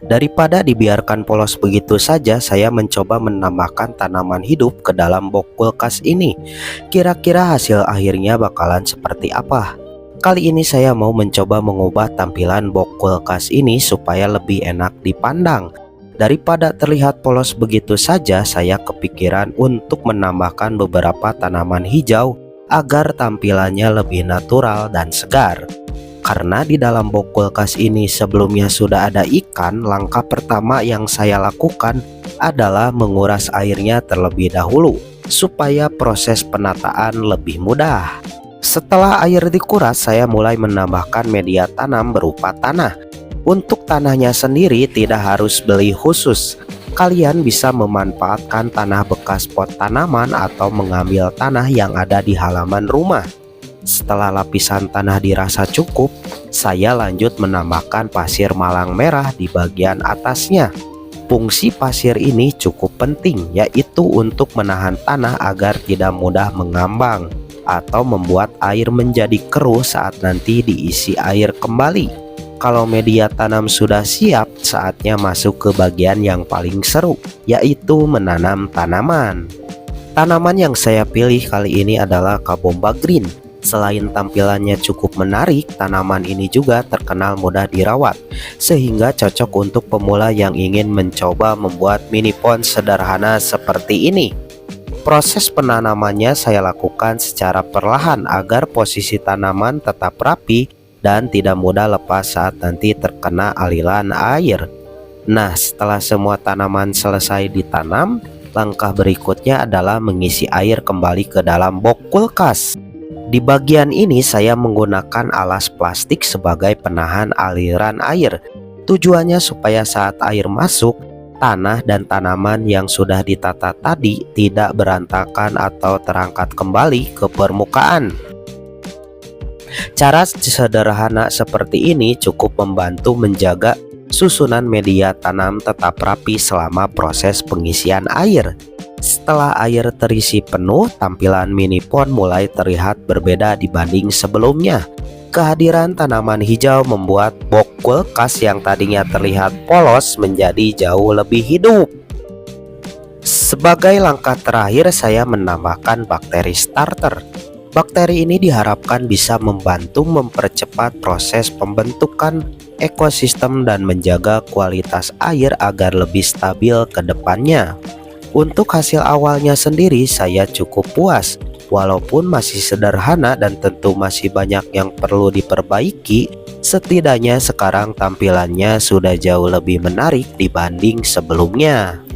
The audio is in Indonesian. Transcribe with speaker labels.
Speaker 1: Daripada dibiarkan polos begitu saja, saya mencoba menambahkan tanaman hidup ke dalam box kulkas ini. Kira-kira hasil akhirnya bakalan seperti apa? Kali ini saya mau mencoba mengubah tampilan box kulkas ini supaya lebih enak dipandang. Daripada terlihat polos begitu saja, saya kepikiran untuk menambahkan beberapa tanaman hijau agar tampilannya lebih natural dan segar. Karena di dalam box kulkas ini sebelumnya sudah ada ikan, langkah pertama yang saya lakukan adalah menguras airnya terlebih dahulu supaya proses penataan lebih mudah. Setelah air dikuras, saya mulai menambahkan media tanam berupa tanah. Untuk tanahnya sendiri tidak harus beli khusus. Kalian bisa memanfaatkan tanah bekas pot tanaman atau mengambil tanah yang ada di halaman rumah. Setelah lapisan tanah dirasa cukup, saya lanjut menambahkan pasir malang merah di bagian atasnya. Fungsi pasir ini cukup penting, yaitu untuk menahan tanah agar tidak mudah mengambang atau membuat air menjadi keruh saat nanti diisi air kembali. Kalau media tanam sudah siap, saatnya masuk ke bagian yang paling seru, yaitu menanam tanaman. Tanaman yang saya pilih kali ini adalah Kabomba Green. Selain tampilannya cukup menarik, tanaman ini juga terkenal mudah dirawat, sehingga cocok untuk pemula yang ingin mencoba membuat mini pond sederhana seperti ini. Proses penanamannya saya lakukan secara perlahan agar posisi tanaman tetap rapi dan tidak mudah lepas saat nanti terkena aliran air. Nah, setelah semua tanaman selesai ditanam, langkah berikutnya adalah mengisi air kembali ke dalam box kulkas. Di bagian ini saya menggunakan alas plastik sebagai penahan aliran air. Tujuannya supaya saat air masuk, tanah dan tanaman yang sudah ditata tadi tidak berantakan atau terangkat kembali ke permukaan. Cara sederhana seperti ini cukup membantu menjaga susunan media tanam tetap rapi selama proses pengisian air. Setelah air terisi penuh, tampilan mini pond mulai terlihat berbeda dibanding sebelumnya. Kehadiran tanaman hijau membuat box kulkas yang tadinya terlihat polos menjadi jauh lebih hidup. Sebagai langkah terakhir, saya menambahkan bakteri starter. Bakteri ini diharapkan bisa membantu mempercepat proses pembentukan ekosistem dan menjaga kualitas air agar lebih stabil ke depannya. Untuk hasil awalnya sendiri saya cukup puas. Walaupun masih sederhana dan tentu masih banyak yang perlu diperbaiki, setidaknya sekarang tampilannya sudah jauh lebih menarik dibanding sebelumnya.